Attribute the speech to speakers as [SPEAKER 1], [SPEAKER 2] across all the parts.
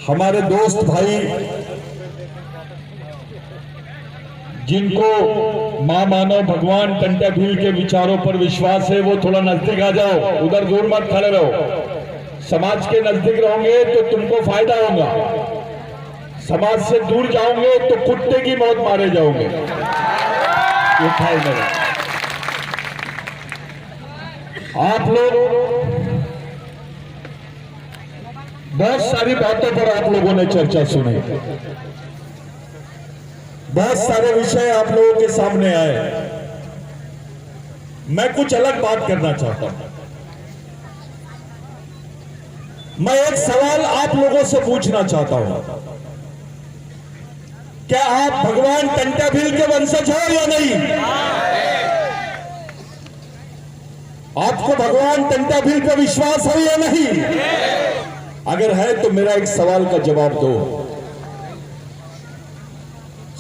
[SPEAKER 1] हमारे दोस्त भाई जिनको मां मानव भगवान टंटा भील के विचारों पर विश्वास है, वो थोड़ा नजदीक आ जाओ, उधर दूर मत खड़े रहो। समाज के नजदीक रहोगे तो तुमको फायदा होगा, समाज से दूर जाओगे तो कुत्ते की मौत मारे जाओगे। ये ख्याल में आप लोग बहुत सारी बातों पर आप लोगों ने चर्चा सुनी, बहुत सारे विषय आप लोगों के सामने आए। मैं कुछ अलग बात करना चाहता हूं। मैं एक सवाल आप लोगों से पूछना चाहता हूं, क्या आप भगवान टंटा भील के वंशज हो या नहीं? आपको भगवान टंटा भील पर विश्वास है या नहीं? अगर है तो मेरा एक सवाल का जवाब दो।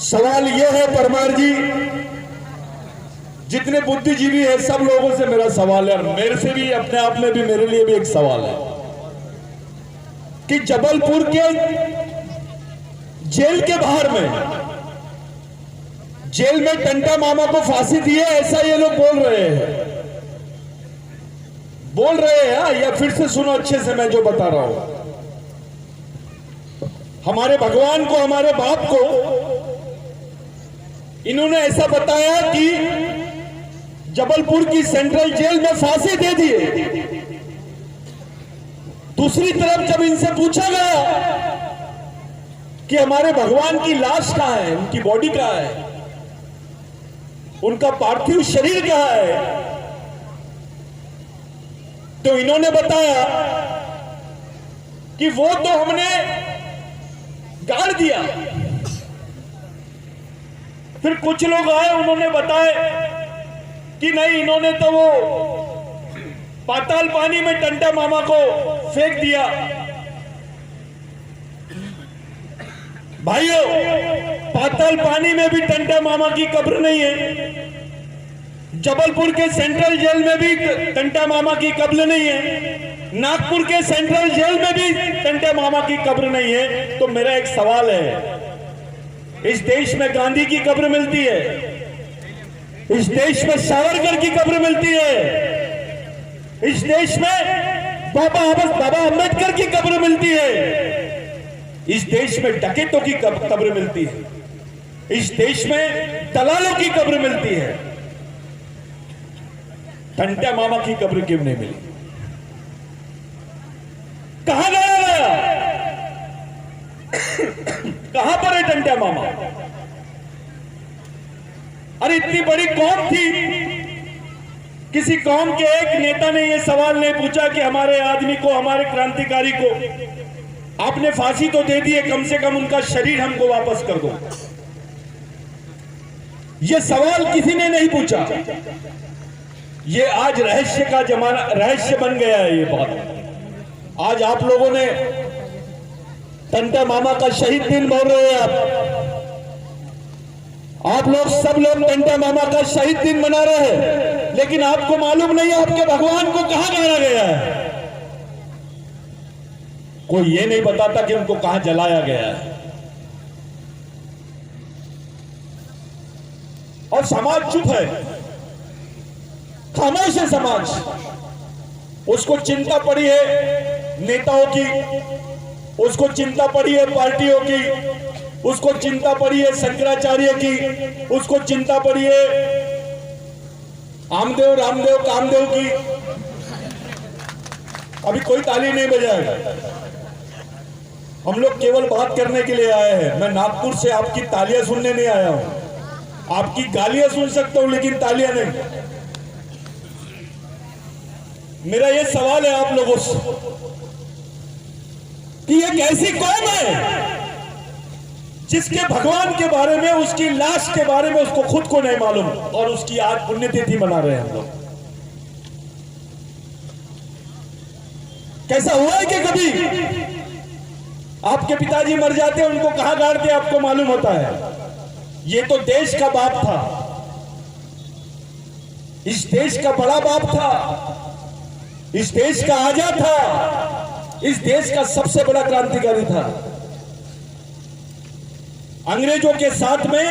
[SPEAKER 1] सवाल यह है परमार जी, जितने बुद्धिजीवी है सब लोगों से मेरा सवाल है, और मेरे से भी, अपने आप में भी मेरे लिए भी एक सवाल है कि जबलपुर के जेल के बाहर में, जेल में टंटा मामा को फांसी दी है, ऐसा ये लोग बोल रहे हैं या फिर से सुनो अच्छे से मैं जो बता रहा हूं। हमारे भगवान को, हमारे बाप को इन्होंने ऐसा बताया कि जबलपुर की सेंट्रल जेल में फांसी दे दिए। दूसरी तरफ जब इनसे पूछा गया कि हमारे भगवान की लाश कहां है, उनकी बॉडी कहां है, उनका पार्थिव शरीर कहां है, तो इन्होंने बताया कि वो तो हमने गाड़ दिया। फिर कुछ लोग आए, उन्होंने बताया कि नहीं, इन्होंने तो वो पाताल पानी में टंटा मामा को फेंक दिया। भाइयों, पाताल पानी में भी टंटा मामा की कब्र नहीं है, जबलपुर के सेंट्रल जेल में भी टंटा मामा की कब्र नहीं है, नागपुर के सेंट्रल जेल में भी टंटा मामा की कब्र नहीं है। तो मेरा एक सवाल है, इस देश में गांधी की कब्र मिलती है, इस देश में सावरकर की कब्र मिलती है, इस देश में बाबा अम्बेडकर की कब्र मिलती है, इस देश में डकैतों की कब्र मिलती है, इस देश में दलालों की कब्र मिलती है। टंटा मामा की कब्र क्यों नहीं मिली? कहां गया? कहां पर है टंटा मामा? अरे इतनी बड़ी कौम थी, किसी कौम के एक नेता ने यह सवाल नहीं पूछा कि हमारे आदमी को, हमारे क्रांतिकारी को आपने फांसी तो दे दी है, कम से कम उनका शरीर हमको वापस कर दो। यह सवाल किसी ने नहीं पूछा। ये आज रहस्य का जमाना, रहस्य बन गया है ये बात। आज आप लोगों ने टंटा मामा का शहीद दिन बोल रहे हैं, आप लोग सब लोग टंटा मामा का शहीद दिन मना रहे हैं, लेकिन आपको मालूम नहीं है आपके भगवान को कहां गाड़ा गया है। कोई ये नहीं बताता कि उनको कहां जलाया गया है। और समाज चुप है, खामोश है समाज। उसको चिंता पड़ी है नेताओं की, उसको चिंता पड़ी है पार्टियों की, उसको चिंता पड़ी है शंकराचार्य की, उसको चिंता पड़ी है आमदेव, रामदेव, कामदेव की। अभी कोई ताली नहीं बजाएगा, हम लोग केवल बात करने के लिए आए हैं। मैं नागपुर से आपकी तालियां सुनने नहीं आया हूं, आपकी गालियां सुन सकता हूं लेकिन तालियां नहीं। मेरा यह सवाल है आप लोगों से कि ये कैसी कौम है जिसके भगवान के बारे में, उसकी लाश के बारे में उसको खुद को नहीं मालूम, और उसकी आज पुण्यतिथि मना रहे हैं हम लोग। कैसा हुआ है कि कभी आपके पिताजी मर जाते, उनको कहां गाड़ते आपको मालूम होता है? ये तो देश का बाप था, इस देश का बड़ा बाप था, इस देश का आजा था, इस देश का सबसे बड़ा क्रांतिकारी था। अंग्रेजों के साथ में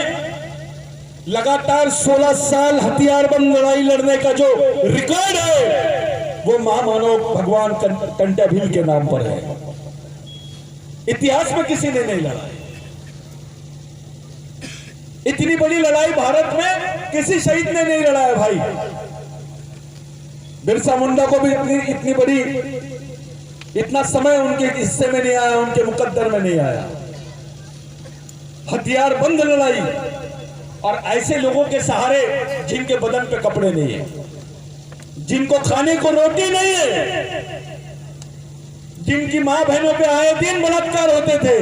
[SPEAKER 1] लगातार 16 साल हथियारबंद लड़ाई लड़ने का जो रिकॉर्ड है वो महामानव भगवान टंट्या भील के नाम पर है। इतिहास में किसी ने नहीं लड़ा। इतनी बड़ी लड़ाई भारत में किसी शहीद ने नहीं लड़ा है भाई। बिरसा मुंडा को भी इतनी बड़ी, इतना समय उनके हिस्से में नहीं आया, उनके मुकद्दर में नहीं आया। हथियार बंद लड़ाई और ऐसे लोगों के सहारे जिनके बदन पे कपड़े नहीं है, जिनको खाने को रोटी नहीं है, जिनकी मां बहनों पे आए दिन बलात्कार होते थे,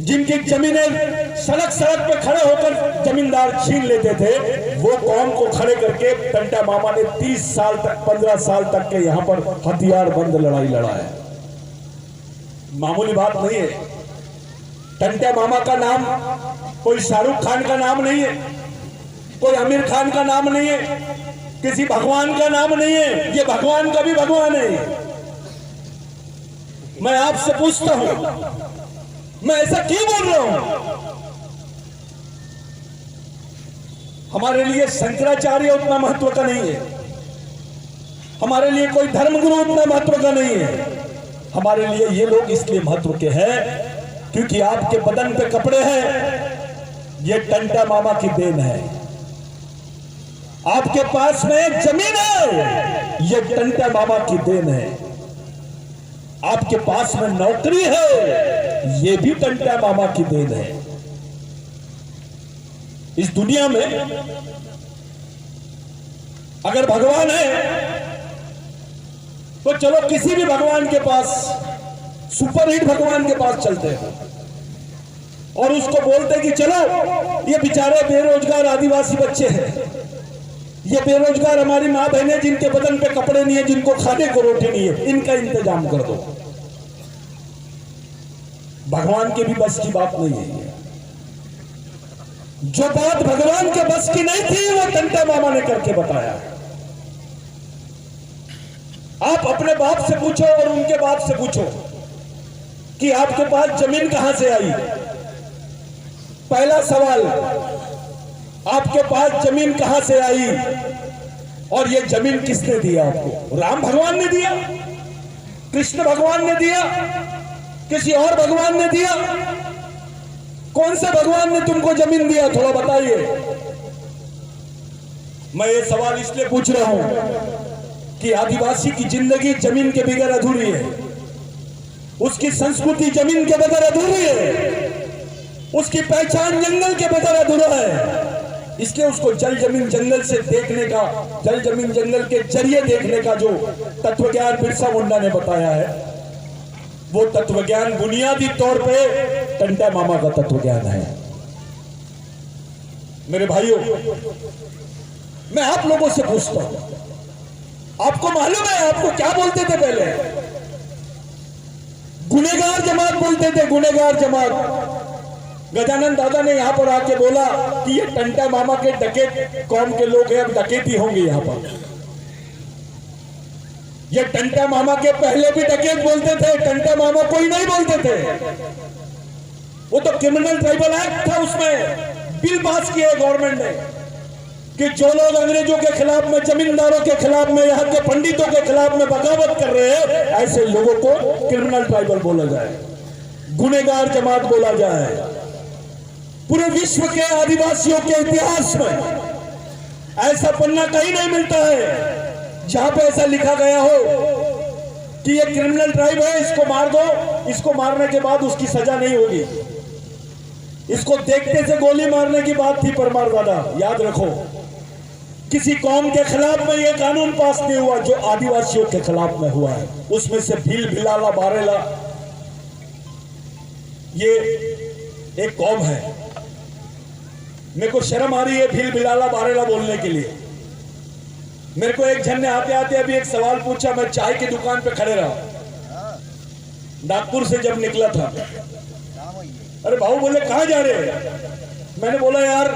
[SPEAKER 1] जिनकी जमीनें सड़क सड़क पे खड़े होकर जमींदार छीन लेते थे, वो कौम को खड़े करके टंट्या मामा ने 30 साल तक 15 साल तक के यहां पर हथियार बंद लड़ाई लड़ा है। मामूली बात नहीं है। टंट्या मामा का नाम कोई शाहरुख खान का नाम नहीं है, कोई आमिर खान का नाम नहीं है, किसी भगवान का नाम नहीं है। ये भगवान का भी भगवान है। मैं आपसे पूछता हूं, मैं ऐसा क्यों बोल रहा हूं? हमारे लिए शंकराचार्य उतना महत्व का नहीं है, हमारे लिए कोई धर्मगुरु उतना महत्व का नहीं है। हमारे लिए ये लोग इसलिए महत्व के हैं क्योंकि आपके बदन पे कपड़े हैं, ये टंट्या मामा की देन है। आपके पास में एक जमीन है, ये टंट्या मामा की देन है। आपके पास में नौकरी है, ये भी टंट्या मामा की देन है। इस दुनिया में अगर भगवान है तो चलो किसी भी भगवान के पास, सुपरहिट भगवान के पास चलते हैं और उसको बोलते कि चलो ये बेचारे बेरोजगार आदिवासी बच्चे हैं, ये बेरोजगार हमारी मां बहनें जिनके बदन पे कपड़े नहीं है, जिनको खाने को रोटी नहीं है, इनका इंतजाम कर दो। भगवान के भी बस की बात नहीं है। जो बात भगवान के बस की नहीं थी वो टंट्या मामा ने करके बताया। आप अपने बाप से पूछो और उनके बाप से पूछो कि आपके पास जमीन कहां से आई। पहला सवाल, आपके पास जमीन कहां से आई और ये जमीन किसने दिया आपको? राम भगवान ने दिया, कृष्ण भगवान ने दिया, किसी और भगवान ने दिया? कौन से भगवान ने तुमको जमीन दिया, थोड़ा बताइए। मैं ये सवाल इसलिए पूछ रहा हूं कि आदिवासी की जिंदगी जमीन के बगैर अधूरी है, उसकी संस्कृति जमीन के बगैर अधूरी है, उसकी पहचान जंगल के बगैर अधूरा है। इसलिए उसको जल जमीन जंगल से देखने का, जल जमीन जंगल के जरिए देखने का जो तत्वज्ञान बिरसा मुंडा ने बताया है, वो तत्वज्ञान बुनियादी तौर पे टंट्या मामा का तत्वज्ञान है। मेरे भाइयों, मैं आप लोगों से पूछता हूं, आपको मालूम है आपको क्या बोलते थे पहले? गुनेगार जमात बोलते थे, गुनेगार जमात। गजानन दादा ने यहां पर आके बोला कि ये टंट्या मामा के डकैत कौम के लोग हैं, अब डकैती होंगे यहां पर। ये टंट्या मामा के पहले भी डकैत बोलते थे, टंट्या मामा कोई नहीं बोलते थे। वो तो क्रिमिनल ट्राइबल एक्ट था, उसमें बिल पास किए गवर्नमेंट ने कि जो लोग अंग्रेजों के खिलाफ में, जमींदारों के खिलाफ में, यहाँ के पंडितों के खिलाफ में बगावत कर रहे हैं, ऐसे लोगों को क्रिमिनल ट्राइबल बोला जाए, गुनेगार जमात बोला जाए। पूरे विश्व के आदिवासियों के इतिहास में ऐसा पन्ना कहीं नहीं मिलता है जहां पे ऐसा लिखा गया हो कि ये क्रिमिनल ट्राइब है, इसको मार दो, इसको मारने के बाद उसकी सजा नहीं होगी। इसको देखते से गोली मारने की बात थी परमार दादा, याद रखो। किसी कौम के खिलाफ में ये कानून पास नहीं हुआ जो आदिवासियों के खिलाफ में हुआ है। उसमें से भील, भिलाला, बारेला, ये एक कौम है। मेरे को शर्म आ रही है भील, भिलाला, बारेला बोलने के लिए। मेरे को एक जन ने आते आते अभी एक सवाल पूछा, मैं चाय की दुकान पे खड़े रहा, नागपुर से जब निकला था। अरे भाऊ बोले कहां जा रहे हैं? मैंने बोला यार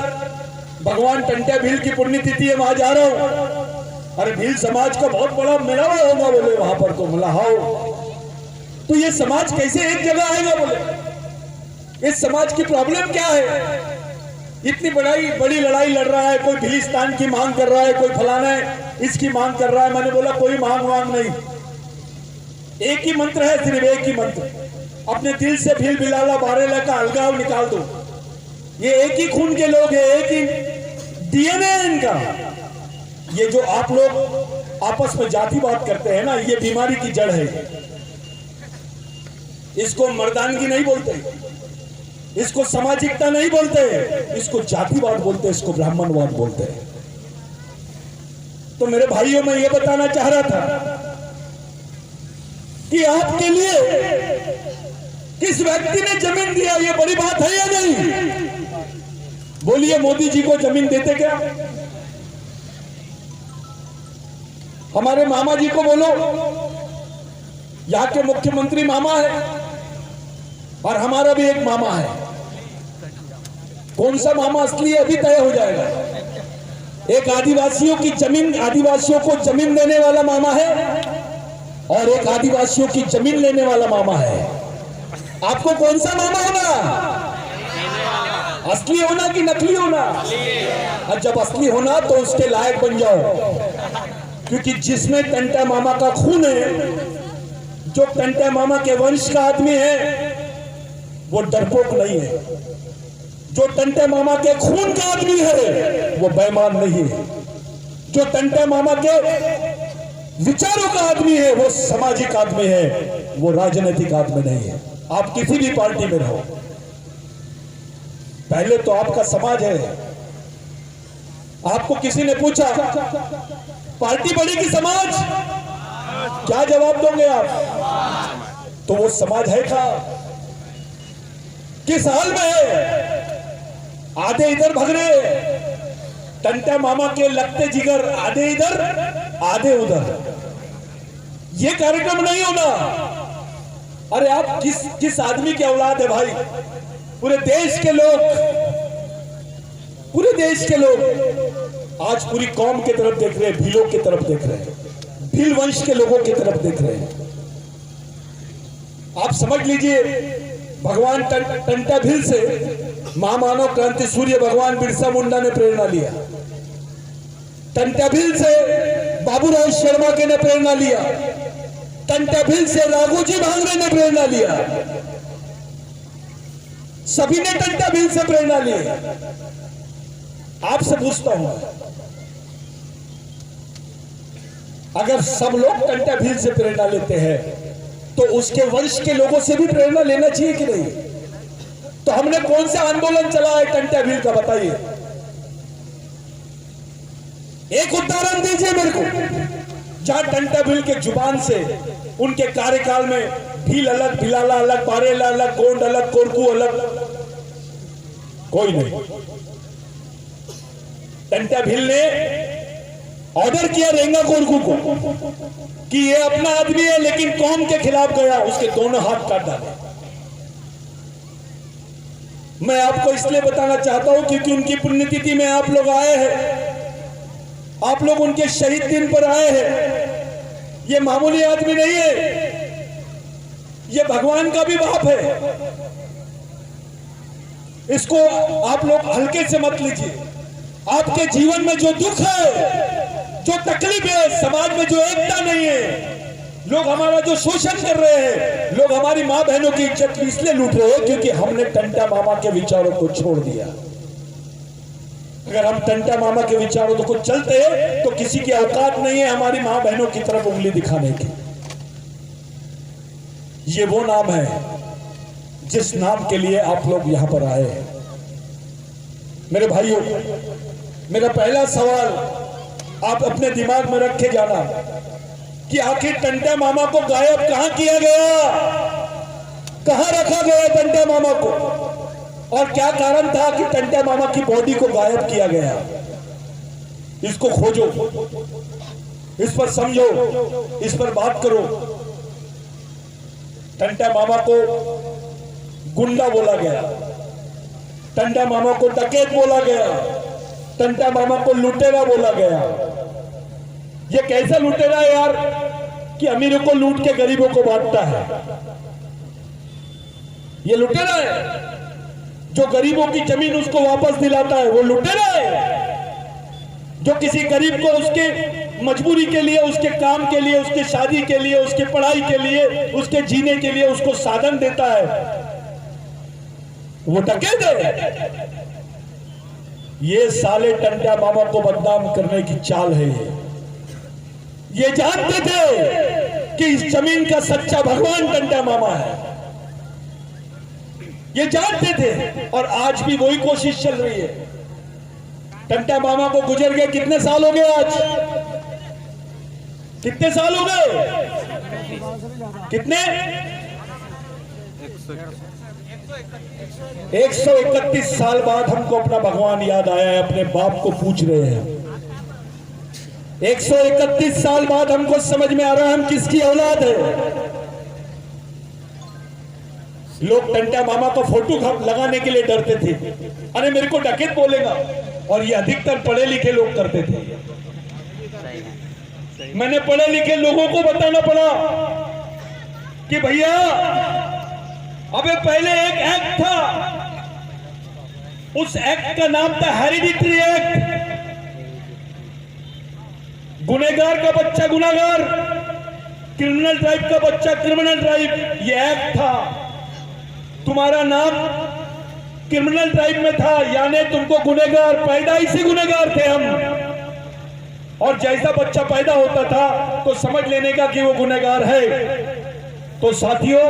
[SPEAKER 1] भगवान टंट्या भील की पुण्यतिथि है, वहां जा रहा हूं। अरे भील समाज का बहुत बड़ा मेला होगा बोले वहां पर, तो बोला हाँ। तो ये समाज कैसे एक जगह आएगा? बोले इस समाज की प्रॉब्लम क्या है? इतनी बड़ी लड़ाई लड़ रहा है, कोई भिलिस्तान की मांग कर रहा है, कोई फलाना है इसकी मांग कर रहा है। मैंने बोला कोई मांग नहीं, एक ही मंत्र है, सिर्फ एक ही मंत्र, अपने दिल से भील बिलाला बारेला का अलगाव निकाल दो। ये एक ही खून के लोग हैं, एक ही डीएनए है इनका। ये जो आप लोग आपस में जातिवाद करते हैं ना, ये बीमारी की जड़ है। इसको मर्दानगी नहीं बोलते, इसको सामाजिकता नहीं बोलते, इसको जातिवाद बोलते, इसको ब्राह्मणवाद बोलते हैं। तो मेरे भाइयों, मैं ये बताना चाह रहा था कि आपके लिए किस व्यक्ति ने जमीन दिया, ये बड़ी बात है या नहीं? बोलिए, मोदी जी को जमीन देते क्या? हमारे मामा जी को बोलो, यहां के मुख्यमंत्री मामा है और हमारा भी एक मामा है। कौन सा मामा असली है अभी तय हो जाएगा। एक आदिवासियों को जमीन देने वाला मामा है और एक आदिवासियों की जमीन लेने वाला मामा है। आपको कौन सा मामा होना? असली होना कि नकली होना? और जब असली होना तो उसके लायक बन जाओ, क्योंकि जिसमें टंटा मामा का खून है, जो टंटा मामा के वंश का आदमी है, वो डरपोक नहीं है। जो टंटा मामा के खून का आदमी है वो बेईमान नहीं है। जो टंटा मामा के विचारों का आदमी है वो सामाजिक आदमी है, वो राजनीतिक आदमी नहीं है। आप किसी भी पार्टी में रहो, पहले तो आपका समाज है। आपको किसी ने पूछा पार्टी बड़ी कि समाज, क्या जवाब दोगे आप? तो वो समाज है क्या? किस हाल में है? आधे इधर भग रहे, टंटा मामा के लगते जिगर आधे इधर आधे उधर। ये कार्यक्रम नहीं होना। अरे आप किस आदमी की औलाद है भाई? पूरे देश के लोग आज पूरी कौम की तरफ देख रहे हैं, भीलों की तरफ देख रहे हैं, भील वंश के लोगों की तरफ देख रहे हैं। आप समझ लीजिए, भगवान टंटा भील से महामानव क्रांति सूर्य भगवान बिरसा मुंडा ने प्रेरणा लिया। टंटा भील से बाबूराव शर्मा के ने प्रेरणा लिया। टंटा भील से राघोजी भांगरे ने प्रेरणा लिया। सभी ने टंटा भील से प्रेरणा ली। आपसे पूछता हूं, अगर सब लोग टंटा भील से प्रेरणा लेते हैं तो उसके वंश के लोगों से भी प्रेरणा लेना चाहिए कि नहीं? तो हमने कौन सा आंदोलन चला है टंटा भील का, बताइए। एक उदाहरण दीजिए मेरे को, जहां टंटा भील के जुबान से उनके कार्यकाल में भील अलग, भिलाला अलग, बारेला अलग, गोंड अलग, कोरकू अलग, कोई नहीं। टंटा भील ने ऑर्डर किया रेंगा कोरकू को कि ये अपना आदमी है लेकिन कौम के खिलाफ गया, उसके दोनों हाथ काट डाले। मैं आपको इसलिए बताना चाहता हूं क्योंकि उनकी पुण्यतिथि में आप लोग आए हैं, आप लोग उनके शहीद दिन पर आए हैं। ये मामूली आदमी नहीं है, ये भगवान का भी बाप है। इसको आप लोग हल्के से मत लीजिए। आपके जीवन में जो दुख है, जो तकलीफ है, समाज में जो एकता नहीं है, लोग हमारा जो शोषण कर रहे हैं, लोग हमारी मां बहनों की इज्जत इसलिए लूट रहे हैं क्योंकि हमने टंटा मामा के विचारों को छोड़ दिया। अगर हम टंटा मामा के विचारों को चलते तो किसी की औकात नहीं है हमारी मां बहनों की तरफ उंगली दिखाने की। ये वो नाम है जिस नाम के लिए आप लोग यहां पर आए हैं। मेरे भाइयों, मेरा पहला सवाल आप अपने दिमाग में रखे जाना कि आखिर टंटा मामा को गायब कहां किया गया, कहां रखा गया टंटा मामा को, और क्या कारण था कि टंटा मामा की बॉडी को गायब किया गया। इसको खोजो, इस पर समझो, इस पर बात करो। टंटा मामा को गुंडा बोला गया, टंटा मामा को डकैत बोला गया, टंटा मामा को लुटेरा बोला गया। ये कैसा लुटेरा है यार कि अमीरों को लूट के गरीबों को बांटता है। ये लुटेरा है। जो गरीबों की जमीन उसको वापस दिलाता है वो लुटेरा है। जो किसी गरीब को उसके मजबूरी के लिए, उसके काम के लिए, उसकी शादी के लिए, उसकी पढ़ाई के लिए, उसके जीने के लिए उसको साधन देता है वो डकैत है। ये साले टंटा मामा को बदनाम करने की चाल है। ये जानते थे कि इस जमीन का सच्चा भगवान टंटा मामा है, ये जानते थे और आज भी वही कोशिश चल रही है। टंटा मामा को गुजर गए कितने साल हो गए? आज कितने साल हो गए? कितने? 131 साल बाद हमको अपना भगवान याद आया है। अपने बाप को पूछ रहे हैं 131 साल बाद हमको समझ में आ रहा है हम किसकी औलाद है। लोग टंटा मामा का फोटो लगाने के लिए डरते थे, अरे मेरे को डकैत बोलेगा, और ये अधिकतर पढ़े लिखे लोग करते थे। मैंने पढ़े लिखे लोगों को बताना पड़ा कि भैया अबे पहले एक एक्ट था, उस एक्ट का नाम था हेरिडिटरी एक्ट। गुनहगार का बच्चा गुनहगार, क्रिमिनल ट्राइब का बच्चा क्रिमिनल ट्राइब, ये एक्ट था। तुम्हारा नाम क्रिमिनल ट्राइब में था, यानी तुमको गुनहगार, पैदाइश से गुनहगार थे हम। और जैसा बच्चा पैदा होता था तो समझ लेने का कि वो गुनहगार है। तो साथियों,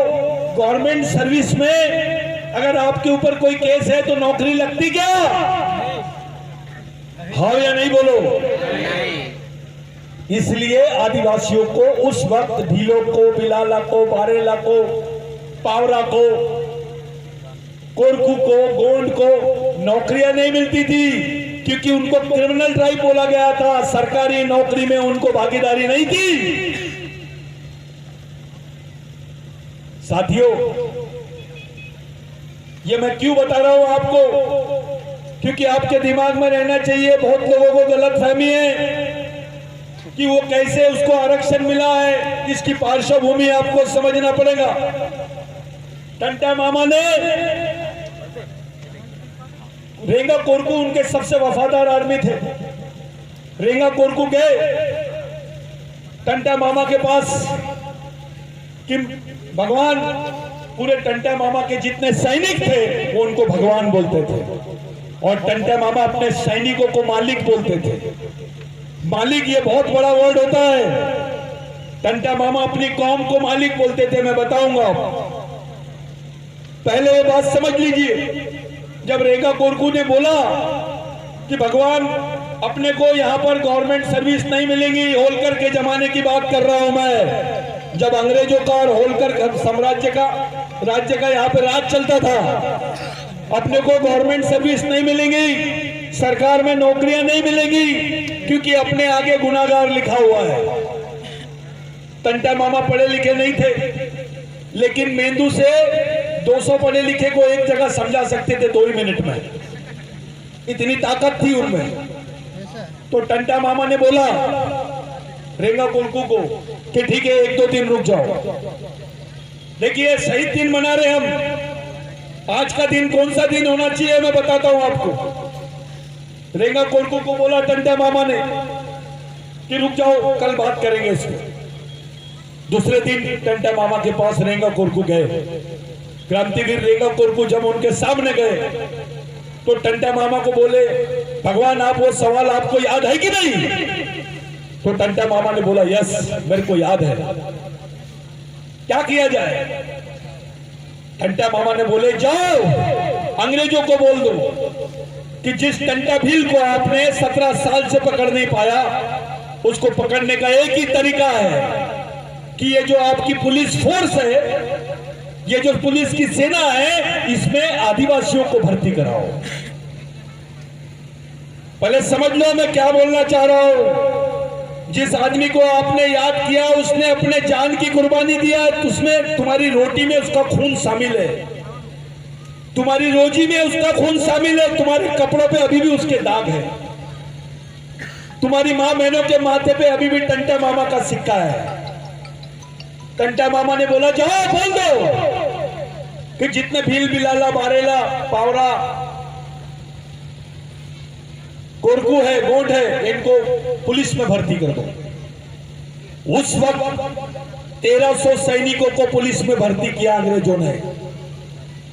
[SPEAKER 1] गवर्नमेंट सर्विस में अगर आपके ऊपर कोई केस है तो नौकरी लगती क्या? हाँ या नहीं बोलो? इसलिए आदिवासियों को उस वक्त भीलों को, बिलाला को, बारेला को, पावरा को, कोरकू को, गोंड को नौकरियां नहीं मिलती थी, क्योंकि उनको क्रिमिनल ट्राइब बोला गया था। सरकारी नौकरी में उनको भागीदारी नहीं थी। साथियों, ये मैं क्यों बता रहा हूं आपको? क्योंकि आपके दिमाग में रहना चाहिए, बहुत लोगों को गलतफहमी है कि वो कैसे उसको आरक्षण मिला है, इसकी पार्श्वभूमि आपको समझना पड़ेगा। टंटा मामा ने रेंगा कोरकू उनके सबसे वफादार आदमी थे। रेंगा कोरकू गए टंटा मामा के पास कि भगवान, पूरे टंटा मामा के जितने सैनिक थे वो उनको भगवान बोलते थे, और टंटा मामा अपने सैनिकों को मालिक बोलते थे। मालिक ये बहुत बड़ा वर्ड होता है। टंटा मामा अपनी कौम को मालिक बोलते थे, मैं बताऊंगा। पहले ये बात समझ लीजिए, जब रेंगा कोरकू ने बोला कि भगवान अपने को यहाँ पर गवर्नमेंट सर्विस नहीं मिलेगी, होलकर के जमाने की बात कर रहा हूं मैं, जब अंग्रेजों का और होलकर साम्राज्य का, राज्य का यहाँ पे राज चलता था, अपने को गवर्नमेंट सर्विस नहीं मिलेगी, सरकार में नौकरियां नहीं मिलेगी, क्योंकि अपने आगे गुनाहगार लिखा हुआ है। टंटा मामा पढ़े लिखे नहीं थे, लेकिन मेंदू से 200 पढ़े लिखे को एक जगह समझा सकते थे 2 ही मिनट में, इतनी ताकत थी उनमें। तो टंटा मामा ने बोला रेंगा कोरकू को कि ठीक है, 1-2 दिन रुक जाओ। देखिए, शहीद दिन मना रहे हम। आज का दिन कौन सा दिन होना चाहिए मैं बताता हूं आपको। रेंगा कोरकू को बोला टंटा मामा ने कि रुक जाओ, कल बात करेंगे इसको। दूसरे दिन टंटा मामा के पास रेंगा कोरकू गए। क्रांतिवीर रेंगा कोरकू जब उनके सामने गए तो टंटा मामा को बोले, भगवान आप वो सवाल आपको याद है कि नहीं? तो टंटा मामा ने बोला, यस मेरे को याद है, क्या किया जाए? टंटा मामा ने बोले, जाओ अंग्रेजों को बोल दो कि जिस टंटा भील को आपने 17 साल से पकड़ नहीं पाया, उसको पकड़ने का एक ही तरीका है कि ये जो आपकी पुलिस फोर्स है, ये जो पुलिस की सेना है, इसमें आदिवासियों को भर्ती कराओ। पहले समझ लो मैं क्या बोलना चाह रहा हूं। जिस आदमी को आपने याद किया उसने अपने जान की कुर्बानी दिया, उसमें तुम्हारी रोटी में उसका खून शामिल है, तुम्हारी रोजी में उसका खून शामिल है, तुम्हारे कपड़ों पे अभी भी उसके दाग है, तुम्हारी मां बहनों के माथे पे अभी भी टंटा मामा का सिक्का है। टंटा मामा ने बोला, जाओ बोल दो कि जितने भील, बिलाला, बारेला, पावरा, कोरकू है, गोंड है, इनको पुलिस में भर्ती कर दो। उस वक्त 1300 सैनिकों को पुलिस में भर्ती किया अंग्रेजों ने।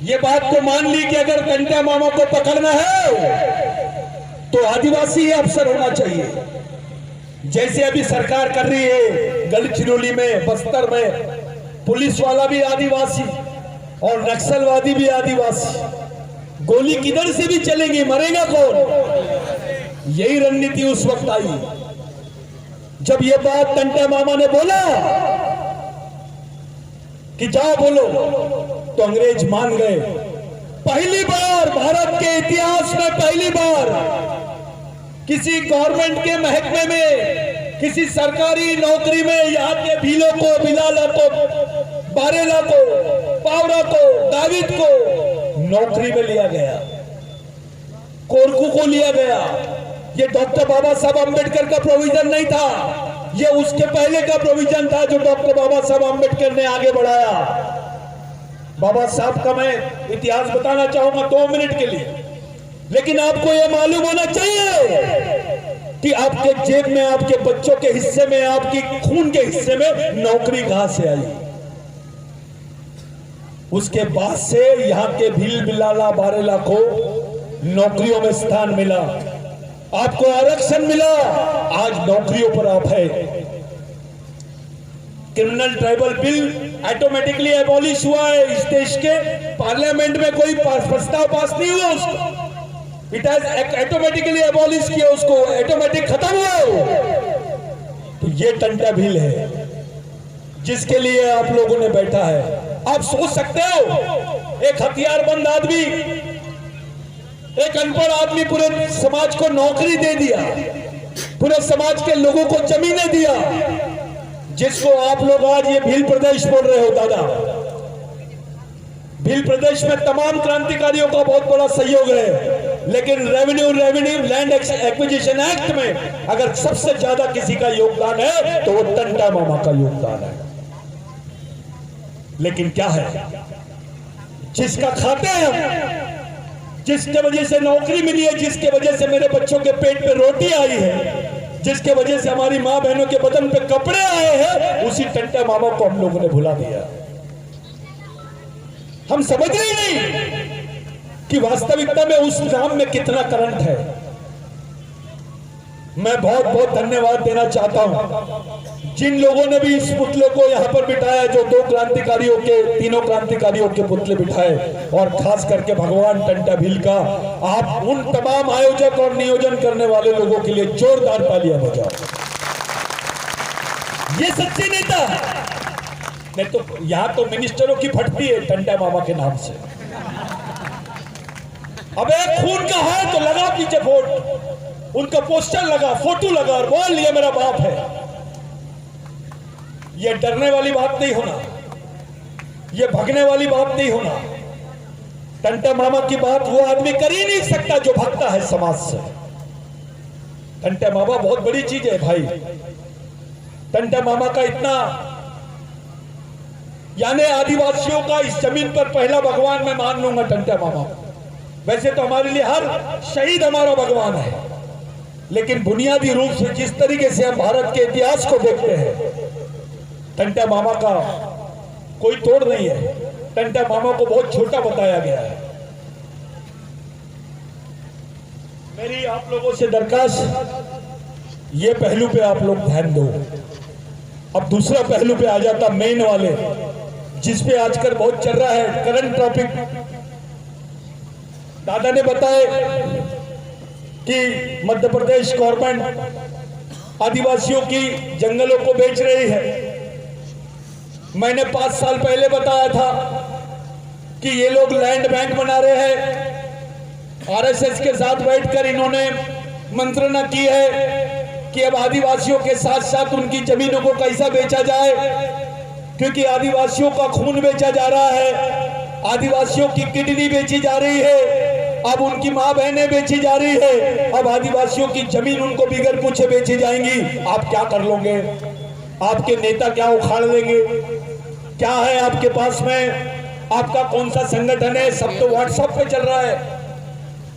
[SPEAKER 1] ये बात को मान ली कि अगर टंटा मामा को पकड़ना है तो आदिवासी ही अफसर होना चाहिए। जैसे अभी सरकार कर रही है, गढ़चिरौली में, बस्तर में पुलिस वाला भी आदिवासी और नक्सलवादी भी आदिवासी। गोली किधर से भी चलेगी, मरेगा कौन? यही रणनीति उस वक्त आई। जब ये बात टंटा मामा ने बोला कि जाओ बोलो, तो अंग्रेज मान गए। पहली बार भारत के इतिहास में, पहली बार किसी गवर्नमेंट के महकमे में, किसी सरकारी नौकरी में यहाँ के भीलों को, बिलाला को, बारेला को, पावरा को, दाविद को नौकरी में लिया गया, कोरकू को लिया गया। ये डॉक्टर बाबा साहब अम्बेडकर का प्रोविजन नहीं था, ये उसके पहले का प्रोविजन था जो डॉक्टर बाबा साहब अम्बेडकर ने आगे बढ़ाया। बाबा साहब का मैं इतिहास बताना चाहूंगा 2 मिनट के लिए, लेकिन आपको यह मालूम होना चाहिए कि आपके जेब में, आपके बच्चों के हिस्से में, आपकी खून के हिस्से में नौकरी कहां से आई। उसके बाद से यहां के भील, बिलाला, बारेला को नौकरियों में स्थान मिला, आपको आरक्षण मिला, आज नौकरियों पर आप है। Criminal tribal bill automatically abolish हुआ है। इस देश के पार्लियामेंट में कोई प्रस्ताव पास नहीं हुआ उसको, इट हैज ऑटोमेटिकली एबॉलिश किया उसको, ऑटोमेटिक खत्म हुआ। तो ये टंटा बिल है जिसके लिए आप लोगों ने बैठा है। आप सोच सकते हो, एक हथियारबंद आदमी, एक अनपढ़ आदमी पूरे समाज को नौकरी दे दिया, पूरे समाज के लोगों को जमीनें दिया, जिसको आप लोग आज ये भील प्रदेश बोल रहे हो। दादा, भील प्रदेश में तमाम क्रांतिकारियों का बहुत बड़ा सहयोग है, लेकिन रेवेन्यू लैंड एक्विजिशन एक्ट में अगर सबसे ज्यादा किसी का योगदान है तो वो टंटा मामा का योगदान है। लेकिन क्या है, जिसका खाते हैं हम, जिसके वजह से नौकरी मिली है, जिसके वजह से मेरे बच्चों के पेट पे रोटी आई है, जिसके वजह से हमारी मां बहनों के बदन पे कपड़े आए हैं, उसी टंटा मामा को हम लोगों ने भुला दिया। हम समझ रहे नहीं कि वास्तविकता में उस नाम में कितना करंट है। मैं बहुत बहुत धन्यवाद देना चाहता हूं जिन लोगों ने भी इस पुतले को यहां पर बिठाया, जो 2 क्रांतिकारियों के, 3 क्रांतिकारियों के पुतले बिठाए, और खास करके भगवान टंटा भील का। आप उन तमाम आयोजक और नियोजन करने वाले लोगों के लिए जोरदार तालियां बजाओ। ये सच्चे नेता, नहीं तो यहां तो मिनिस्टरों की फटती है टंटा मामा के नाम से। अब एक खून का है तो लगा पीछे वोट, उनका पोस्टर लगा, फोटो लगा और बोल ये मेरा बाप है। ये डरने वाली बात नहीं होना, ये भगने वाली बात नहीं होना। टंटा मामा की बात वो आदमी कर ही नहीं सकता जो भगता है समाज से। टंटा मामा बहुत बड़ी चीज है भाई। टंटा मामा का इतना, यानी आदिवासियों का इस जमीन पर पहला भगवान मैं मान लूंगा टंटा मामा। वैसे तो हमारे लिए हर शहीद हमारा भगवान है, लेकिन बुनियादी रूप से जिस तरीके से हम भारत के इतिहास को देखते हैं, टंटा मामा का कोई तोड़ नहीं है। टंटा मामा को बहुत छोटा बताया गया है। मेरी आप लोगों से दरखास्त, ये पहलू पे आप लोग ध्यान दो। अब दूसरा पहलू पे आ जाता, मेन वाले, जिस पे आजकल बहुत चल रहा है, करंट टॉपिक। दादा ने बताया कि मध्य प्रदेश गवर्नमेंट आदिवासियों की जंगलों को बेच रही है। मैंने 5 साल पहले बताया था कि ये लोग लैंड बैंक बना रहे हैं। आरएसएस के साथ बैठकर इन्होंने मंत्रणा की है कि अब आदिवासियों के साथ साथ उनकी जमीनों को कैसा बेचा जाए, क्योंकि आदिवासियों का खून बेचा जा रहा है, आदिवासियों की किडनी बेची जा रही है, अब उनकी मां बहनें बेची जा रही है, अब आदिवासियों की जमीन उनको बिगर पूछे बेची जाएंगी। आप क्या कर लोगे? आपके नेता क्या उखाड़ लेंगे? क्या है आपके पास में? आपका कौन सा संगठन है, सब तो व्हाट्सएप पे चल रहा है।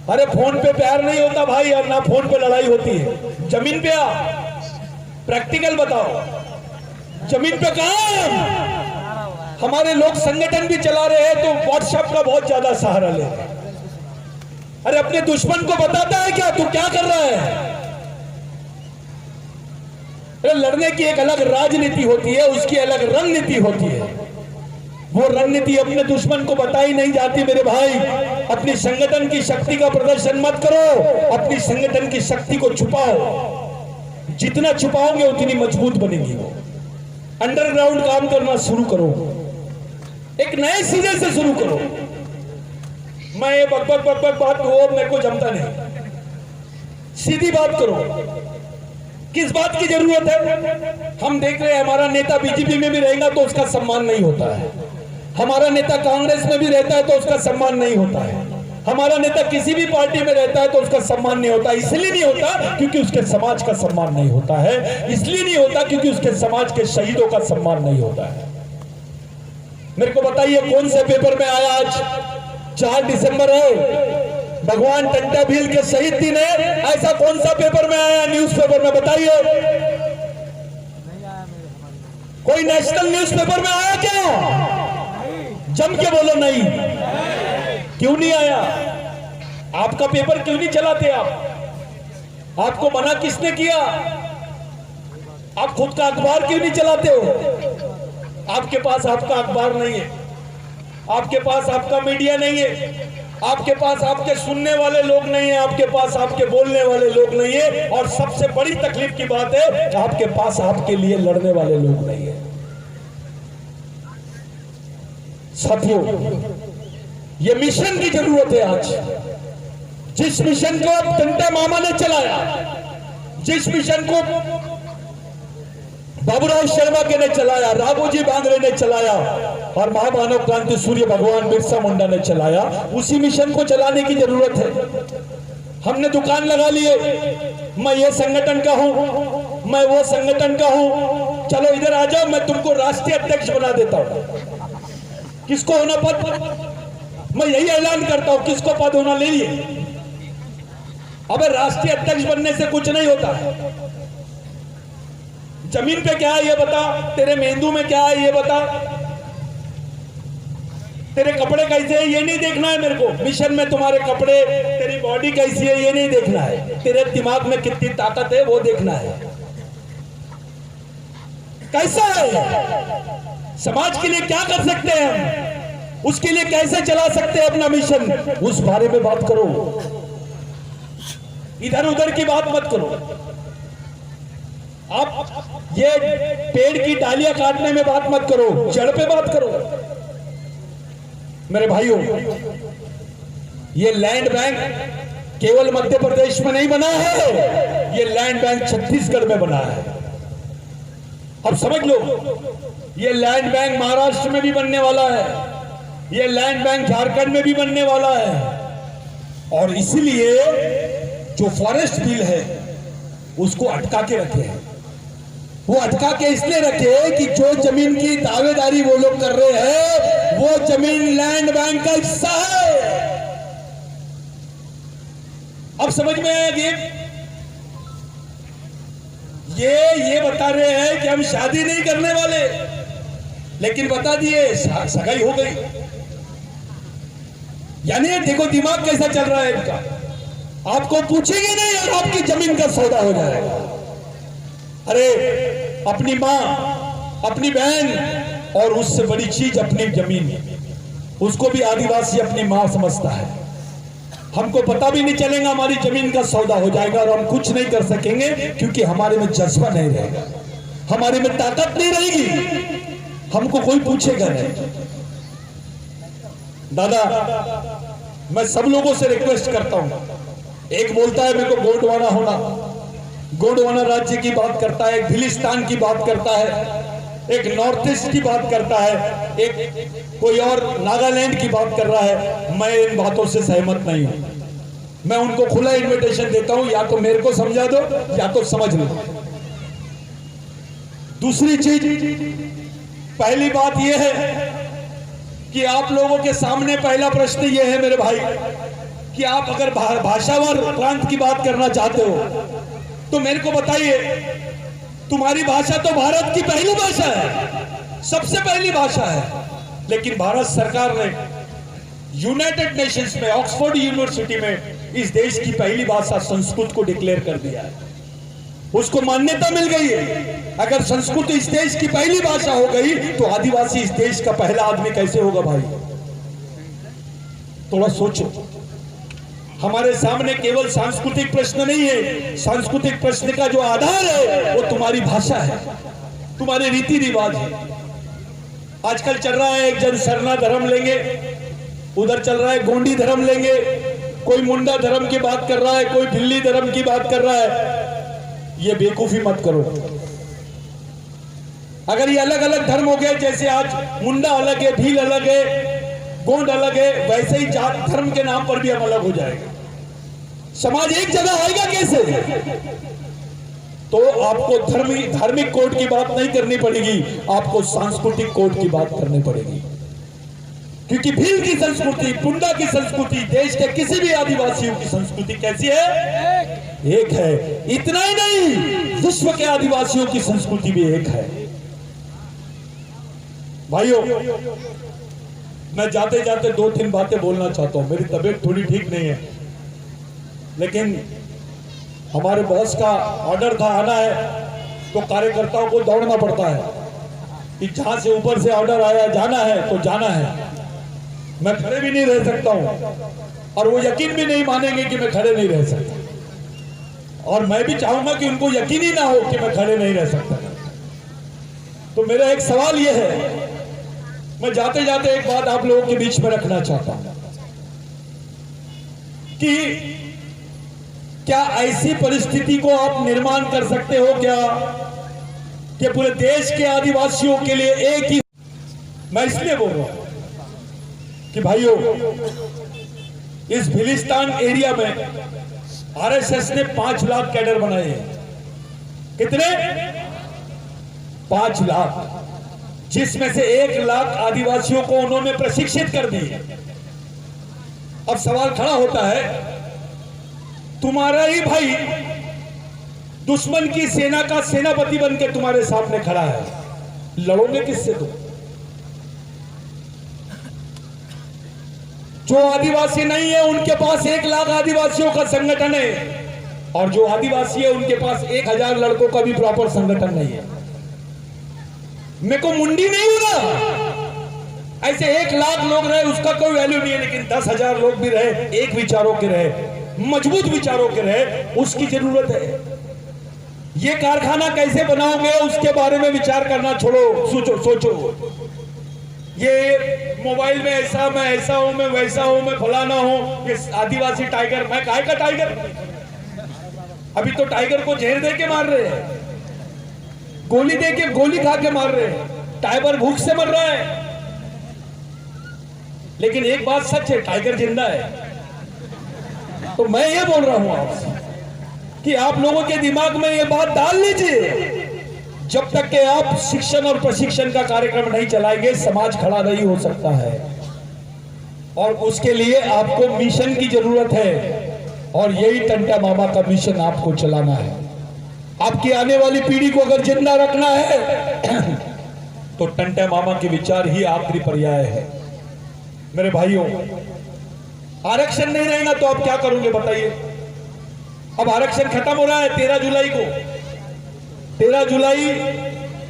[SPEAKER 1] अरे फोन पे प्यार नहीं होता भाई, और ना फोन पे लड़ाई होती है। जमीन पे आ, प्रैक्टिकल बताओ, जमीन पे काम। हमारे लोग संगठन भी चला रहे हैं तो व्हाट्सएप का बहुत ज्यादा सहारा ले रहे हैं। अरे अपने दुश्मन को बताता है क्या तू क्या कर रहा है? अरे लड़ने की एक अलग राजनीति होती है, उसकी अलग रणनीति होती है। वो रणनीति अपने दुश्मन को बताई नहीं जाती मेरे भाई। अपनी संगठन की शक्ति का प्रदर्शन मत करो, अपनी संगठन की शक्ति को छुपाओ। जितना छुपाओगे उतनी मजबूत बनेगी वो। अंडरग्राउंड काम करना शुरू करो, एक नए सिरे से शुरू करो। मैं ये बकबक बात वो मेरे को जमता नहीं। सीधी बात करो, किस बात की जरूरत है? हम देख रहे हैं हमारा नेता बीजेपी में भी रहेगा तो उसका सम्मान नहीं होता है, हमारा नेता कांग्रेस में भी रहता है तो उसका सम्मान नहीं होता है, हमारा नेता किसी भी पार्टी में रहता है तो उसका सम्मान नहीं होता। इसलिए नहीं होता क्योंकि उसके समाज का सम्मान नहीं होता है, इसलिए नहीं होता क्योंकि उसके समाज के शहीदों का सम्मान नहीं होता है। मेरे को बताइए कौन से पेपर में आया? आज 4 दिसंबर है, भगवान टंटा भील के शहीद दिन है, ऐसा कौन सा पेपर में आया न्यूज़पेपर में? बताइए, कोई नेशनल न्यूज़पेपर में आया क्या? जम के बोलो नहीं। क्यों नहीं आया? आपका पेपर क्यों नहीं चलाते आप? आपको मना किसने किया? आप खुद का अखबार क्यों नहीं चलाते हो? आपके पास आपका अखबार नहीं है, आपके पास आपका मीडिया नहीं है, आपके पास आपके सुनने वाले लोग नहीं है, आपके पास आपके बोलने वाले लोग नहीं है, और सबसे बड़ी तकलीफ की बात है आपके पास आपके लिए लड़ने वाले लोग नहीं है। साथियों, ये मिशन की जरूरत है आज। जिस मिशन को टंटा मामा ने चलाया, जिस मिशन को बाबूराव शर्मा के ने चलाया, राघोजी बांगरे ने चलाया और महामानव क्रांति सूर्य भगवान बिरसा मुंडा ने चलाया, उसी मिशन को चलाने की जरूरत है। हमने दुकान लगा लिए, मैं ये संगठन का हूं, मैं वो संगठन का हूं, चलो इधर आ जाओ, मैं तुमको राष्ट्रीय अध्यक्ष बना देता हूं। किसको होना पद? मैं यही ऐलान करता हूं, किसको पद होना ले लिए। अबे राष्ट्रीय अध्यक्ष बनने से कुछ नहीं होता। जमीन पे क्या है ये बता, तेरे मेंदू में क्या है ये बता, तेरे कपड़े कैसे हैं ये नहीं देखना है मेरे को। मिशन में तुम्हारे कपड़े, तेरी बॉडी कैसी है ये नहीं देखना है, तेरे दिमाग में कितनी ताकत है वो देखना है। कैसा है, समाज के लिए क्या कर सकते हैं हम, उसके लिए कैसे चला सकते हैं अपना मिशन, उस बारे में बात करो। इधर उधर की बात मत करो। आप ये पेड़ की डालियां काटने में बात मत करो, जड़ पे बात करो। मेरे भाइयों, ये लैंड बैंक केवल मध्य प्रदेश में नहीं बना है, ये लैंड बैंक छत्तीसगढ़ में बना है। अब समझ लो, ये लैंड बैंक महाराष्ट्र में भी बनने वाला है, ये लैंड बैंक झारखंड में भी बनने वाला है। और इसलिए जो फॉरेस्ट बिल है उसको अटका के रखे हैं। वो अटका के इसलिए रखे कि जो जमीन की दावेदारी वो लोग कर रहे हैं वो जमीन लैंड बैंक का हिस्सा है। अब समझ में आया ये बता रहे हैं कि हम शादी नहीं करने वाले, लेकिन बता दिए सगाई हो गई। यानी देखो दिमाग कैसा चल रहा है इनका। आपको पूछेंगे नहीं और आपकी जमीन का सौदा हो जाएगा। अरे अपनी मां, अपनी बहन और उससे बड़ी चीज अपनी जमीन, उसको भी आदिवासी अपनी मां समझता है। हमको पता भी नहीं चलेगा, हमारी जमीन का सौदा हो जाएगा और हम कुछ नहीं कर सकेंगे क्योंकि हमारे में जज्बा नहीं रहेगा, हमारे में ताकत नहीं रहेगी, हमको कोई पूछेगा नहीं। दादा, मैं सब लोगों से रिक्वेस्ट करता हूं, एक बोलता है मेरे को गोंडवाना होना, गोंडवाना राज्य की बात करता है, एक भिलिस्तान की बात करता है, एक नॉर्थ ईस्ट की बात करता है, एक कोई और नागालैंड की बात कर रहा है। मैं इन बातों से सहमत नहीं हूं। मैं उनको खुला इनविटेशन देता हूं, या तो मेरे को समझा दो या तो समझ लो। दूसरी चीज, पहली बात यह है कि आप लोगों के सामने पहला प्रश्न ये है मेरे भाई कि आप अगर भाषावार प्रांत की बात करना चाहते हो तो मेरे को बताइए, तुम्हारी भाषा तो भारत की पहली भाषा है, सबसे पहली भाषा है, लेकिन भारत सरकार ने यूनाइटेड नेशंस में ऑक्सफोर्ड यूनिवर्सिटी में इस देश की पहली भाषा संस्कृत को डिक्लेयर कर दिया है, उसको मान्यता मिल गई है। अगर संस्कृत इस देश की पहली भाषा हो गई तो आदिवासी इस देश का पहला आदमी कैसे होगा भाई? थोड़ा सोचो। हमारे सामने केवल सांस्कृतिक प्रश्न नहीं है, सांस्कृतिक प्रश्न का जो आधार है वो तुम्हारी भाषा है, तुम्हारे रीति रिवाज है। आजकल चल रहा है एक जन सरना धर्म लेंगे, उधर चल रहा है गोंडी धर्म लेंगे, कोई मुंडा धर्म की बात कर रहा है, कोई भिल्ली धर्म की बात कर रहा है। ये बेवकूफी मत करो। अगर ये अलग अलग धर्म हो गए, जैसे आज मुंडा अलग है, भील अलग है, गोंड अलग है, वैसे ही जात धर्म के नाम पर भी हम अलग हो जाएंगे। समाज एक जगह आएगा कैसे? तो आपको धार्मिक कोड की बात नहीं करनी पड़ेगी, आपको सांस्कृतिक कोड की बात करनी पड़ेगी। क्योंकि भील की संस्कृति, पुंडा की संस्कृति, देश के किसी भी आदिवासियों की संस्कृति कैसी है? एक है। इतना ही नहीं, विश्व के आदिवासियों की संस्कृति भी एक है। भाइयों, मैं जाते जाते 2-3 बातें बोलना चाहता हूं। मेरी तबीयत थोड़ी ठीक नहीं है, लेकिन हमारे बॉस का ऑर्डर था आना है, तो कार्यकर्ताओं को दौड़ना पड़ता है कि जहां से ऊपर से ऑर्डर आया जाना है तो जाना है। मैं खड़े भी नहीं रह सकता हूं और वो यकीन भी नहीं मानेंगे कि मैं खड़े नहीं रह सकता, और मैं भी चाहूंगा कि उनको यकीन ही ना हो कि मैं खड़े नहीं रह सकता। तो मेरा एक सवाल यह है, मैं जाते जाते एक बात आप लोगों के बीच में रखना चाहता हूं कि क्या ऐसी परिस्थिति को आप निर्माण कर सकते हो क्या कि पूरे देश के आदिवासियों के लिए एक ही? मैं इसलिए बोल रहा हूं कि भाइयों, इस भिलिस्तान एरिया में आरएसएस ने 5 लाख कैडर बनाए हैं। कितने? 5 लाख, जिसमें से 1 लाख आदिवासियों को उन्होंने प्रशिक्षित कर दी। अब सवाल खड़ा होता है, तुम्हारा ही भाई दुश्मन की सेना का सेनापति बनकर तुम्हारे सामने खड़ा है, लड़ोगे किससे? तुम जो आदिवासी नहीं है उनके पास 1 लाख आदिवासियों का संगठन है, और जो आदिवासी है उनके पास 1000 लड़कों का भी प्रॉपर संगठन नहीं है। मेरे को मुंडी नहीं होना, ऐसे 1 लाख लोग रहे उसका कोई वैल्यू नहीं है, लेकिन 10,000 लोग भी रहे, एक विचारों के रहे, मजबूत विचारों के रहे, उसकी जरूरत है। ये कारखाना कैसे बनाओगे उसके बारे में विचार करना छोड़ो, सोचो। ये मोबाइल में ऐसा, मैं ऐसा हूं, मैं वैसा हूं, मैं फलाना हूं, ये आदिवासी टाइगर, मैं काहे का टाइगर? अभी तो टाइगर को जहर दे के मार रहे हैं, गोली दे के, गोली खा के मार रहे हैं, टाइगर भूख से मर रहा है। लेकिन एक बात सच है, टाइगर जिंदा है। तो मैं ये बोल रहा हूं आपसे कि आप लोगों के दिमाग में ये बात डाल लीजिए, जब तक कि आप शिक्षण और प्रशिक्षण का कार्यक्रम नहीं चलाएंगे समाज खड़ा नहीं हो सकता है, और उसके लिए आपको मिशन की जरूरत है, और यही टंटा मामा का मिशन आपको चलाना है। आपकी आने वाली पीढ़ी को अगर जिंदा रखना है तो टंटा मामा के विचार ही आखिरी पर्याय है। मेरे भाइयों, आरक्षण नहीं रहेगा तो आप क्या करोगे बताइए? अब आरक्षण खत्म हो रहा है 13 जुलाई को। 13 जुलाई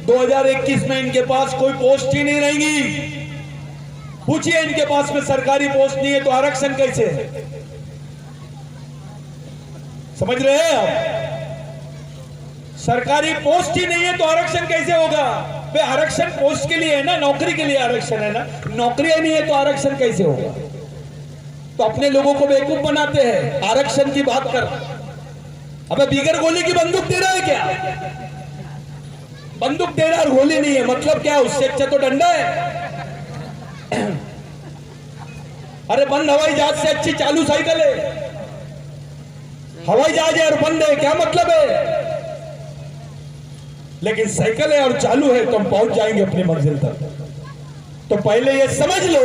[SPEAKER 1] 2021 में इनके पास कोई पोस्ट ही नहीं रहेगी। पूछिए, इनके पास में सरकारी पोस्ट नहीं है तो आरक्षण कैसे है? समझ रहे हैं आप? सरकारी पोस्ट ही नहीं है तो आरक्षण कैसे होगा? भाई आरक्षण पोस्ट के लिए है ना, नौकरी के लिए आरक्षण है ना, नौकरी नहीं है तो आरक्षण कैसे होगा? तो अपने लोगों को बेवकूफ बनाते हैं, आरक्षण की बात कर। अबे बिगर गोली की बंदूक दे रहा है क्या? बंदूक दे रहा और गोली नहीं है, मतलब क्या? उससे अच्छा तो डंडा है। अरे बंद हवाई जहाज से अच्छी चालू साइकिल है। हवाई जहाज है और बंद है, क्या मतलब है? लेकिन साइकिल है और चालू है तो हम पहुंच जाएंगे अपनी मंजिल तक। तो पहले ये समझ लो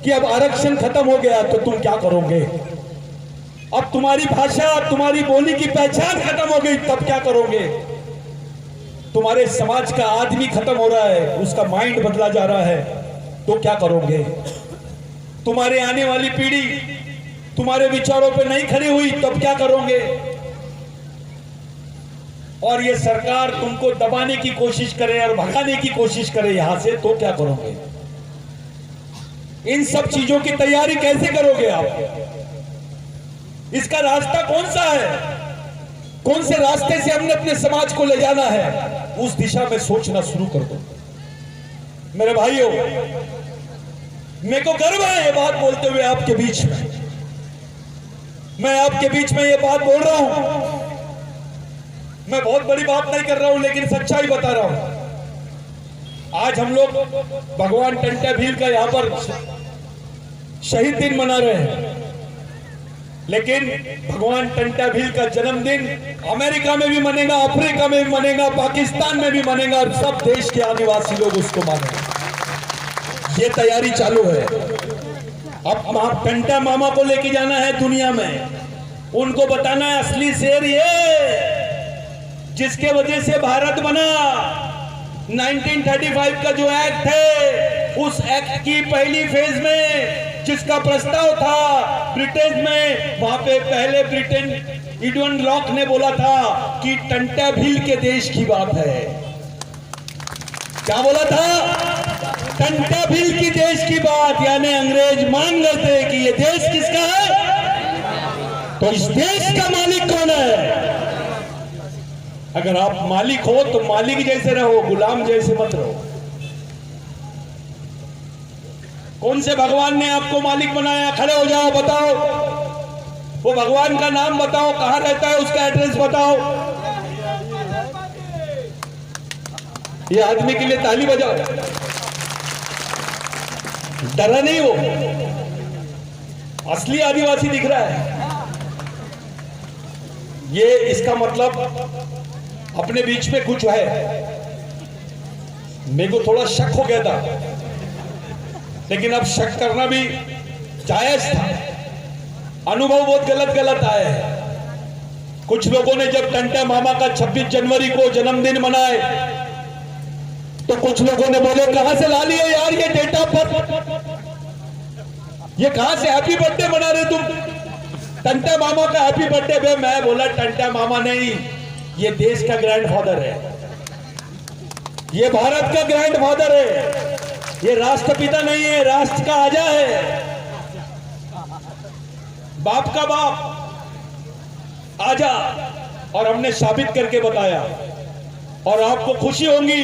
[SPEAKER 1] कि अब आरक्षण खत्म हो गया तो तुम क्या करोगे। अब तुम्हारी भाषा, तुम्हारी बोली की पहचान खत्म हो गई, तब क्या करोगे। तुम्हारे समाज का आदमी खत्म हो रहा है, उसका माइंड बदला जा रहा है, तो क्या करोगे। तुम्हारे आने वाली पीढ़ी तुम्हारे विचारों पे नहीं खड़ी हुई, तब क्या करोगे। और ये सरकार तुमको दबाने की कोशिश करे और भगाने की कोशिश करे यहां से, तो क्या करोगे। इन सब चीजों की तैयारी कैसे करोगे आप। इसका रास्ता कौन सा है, कौन से रास्ते से हमने अपने समाज को ले जाना है, उस दिशा में सोचना शुरू कर दो। मेरे भाइयों, मेरे को गर्व है ये बात बोलते हुए आपके बीच में। मैं आपके बीच में ये बात बोल रहा हूं, मैं बहुत बड़ी बात नहीं कर रहा हूं, लेकिन सच्चाई बता रहा हूं। आज हम लोग भगवान टंट्या भील का यहां पर शहीद दिन मना रहे हैं, लेकिन भगवान टंट्या भील का जन्मदिन अमेरिका में भी मनेगा, अफ्रीका में भी मनेगा, पाकिस्तान में भी मनेगा, और सब देश के आदिवासी लोग उसको मानेंगे। ये तैयारी चालू है। अब टंट्या मामा को लेके जाना है दुनिया में, उनको बताना है असली शेर ये जिसके वजह से भारत बना। 1935 का जो एक्ट है, उस एक्ट की पहली फेज में जिसका प्रस्ताव था ब्रिटेन में, वहां पे पहले ब्रिटेन एडविन लॉक ने बोला था कि टंट्या भील के देश की बात है। क्या बोला था, टंट्या भील की देश की बात, यानी अंग्रेज मान गए थे कि ये देश किसका है, तो इस देश का मालिक कौन है। अगर आप मालिक हो तो मालिक जैसे रहो, गुलाम जैसे मत रहो। कौन से भगवान ने आपको मालिक बनाया, खड़े हो जाओ, बताओ वो भगवान का नाम बताओ, कहां रहता है, उसका एड्रेस बताओ। ये आदमी के लिए ताली बजाओ, डरा नहीं हो, असली आदिवासी दिख रहा है। ये इसका मतलब अपने बीच में कुछ है। मेरे को थोड़ा शक हो गया था, लेकिन अब शक करना भी जायज था। अनुभव बहुत गलत आए हैं। कुछ लोगों ने जब टंट्या मामा का 26 जनवरी को जन्मदिन मनाए, तो कुछ लोगों ने बोले कहां से ला लिए यार ये डेट ऑफ बर्थ, ये कहां से हैप्पी बर्थडे मना रहे तुम, टंट्या मामा का हैप्पी बर्थडे। मैं बोला टंट्या मामा नहीं, ये देश का ग्रैंडफादर है, ये भारत का ग्रैंडफादर है, ये राष्ट्रपिता नहीं है, राष्ट्र का आजा है, बाप का बाप आजा। और हमने साबित करके बताया। और आपको खुशी होगी,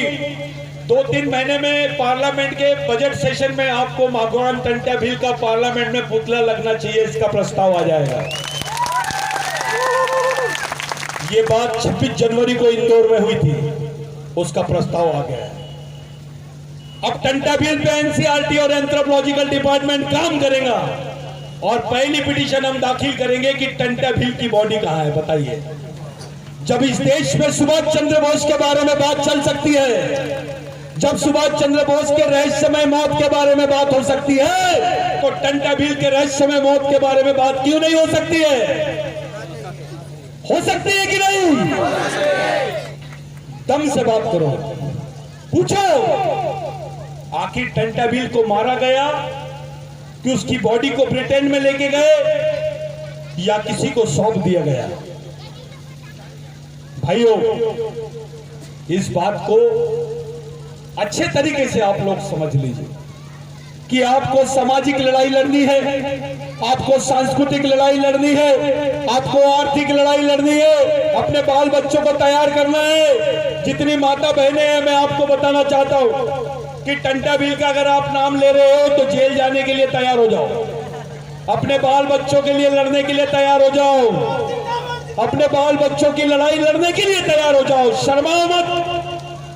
[SPEAKER 1] 2-3 महीने में पार्लियामेंट के बजट सेशन में आपको भगवान टंट्या भील का पार्लियामेंट में पुतला लगना चाहिए, इसका प्रस्ताव आ जाएगा। ये बात 26 जनवरी को इंदौर में हुई थी, उसका प्रस्ताव आ गया। अब टंट्या भील पे एनसीईआरटी और एंथ्रोपोलॉजिकल डिपार्टमेंट काम करेगा, और पहली पिटीशन हम दाखिल करेंगे कि टंट्या भील की बॉडी कहां है, बताइए। जब इस देश में सुभाष चंद्र बोस के बारे में बात चल सकती है, जब सुभाष चंद्र बोस के रहस्यमय मौत के बारे में बात हो सकती है, तो टंट्या भील के रहस्यमय मौत के बारे में बात क्यों नहीं हो सकती है। हो सकती है कि नहीं, दम से बात करो, पूछो आखिर टंट्या भील को मारा गया कि उसकी बॉडी को ब्रिटेन में लेके गए या किसी को सौंप दिया गया। भाइयों, इस बात को अच्छे तरीके से आप लोग समझ लीजिए कि आपको सामाजिक लड़ाई लड़नी है, आपको सांस्कृतिक लड़ाई लड़नी है, आपको आर्थिक लड़ाई लड़नी है, अपने बाल बच्चों को तैयार करना है। जितनी माता बहनें हैं, मैं आपको बताना चाहता हूं कि टंट्या भील का अगर आप नाम ले रहे हो तो जेल जाने के लिए तैयार हो जाओ, अपने बाल बच्चों के लिए लड़ने के लिए तैयार हो जाओ, अपने बाल बच्चों की लड़ाई लड़ने के लिए तैयार हो जाओ, शर्माओ मत।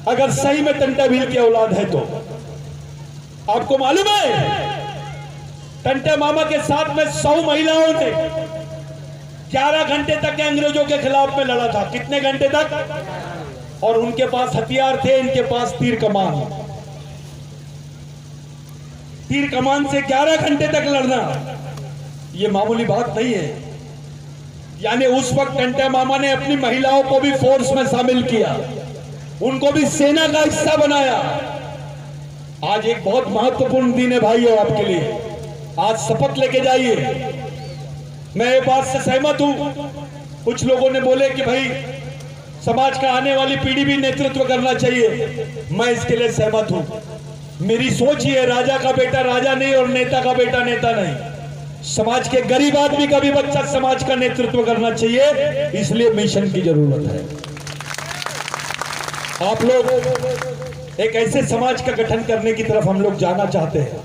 [SPEAKER 1] अगर सही में टंट्या भील की औलाद है तो आपको मालूम है टंट्या मामा के साथ में 100 महिलाओं ने 11 घंटे तक अंग्रेजों के खिलाफ में लड़ा था। कितने घंटे तक? और उनके पास हथियार थे, इनके पास तीर कमान। तीर कमान से 11 घंटे तक लड़ना ये मामूली बात नहीं है। यानी उस वक्त टंटा मामा ने अपनी महिलाओं को भी फोर्स में शामिल किया, उनको भी सेना का हिस्सा बनाया। आज एक बहुत महत्वपूर्ण दिन है भाइयों आपके लिए, आज शपथ लेके जाइए। मैं ये बात से सहमत हूं, कुछ लोगों ने बोले कि भाई समाज का आने वाली पीढ़ी भी नेतृत्व करना चाहिए, मैं इसके लिए सहमत हूं। मेरी सोच ये है, राजा का बेटा राजा नहीं और नेता का बेटा नेता नहीं। समाज के गरीब आदमी का भी बच्चा समाज का नेतृत्व करना चाहिए, इसलिए मिशन की जरूरत है। आप लोग एक ऐसे समाज का गठन करने की तरफ हम लोग जाना चाहते हैं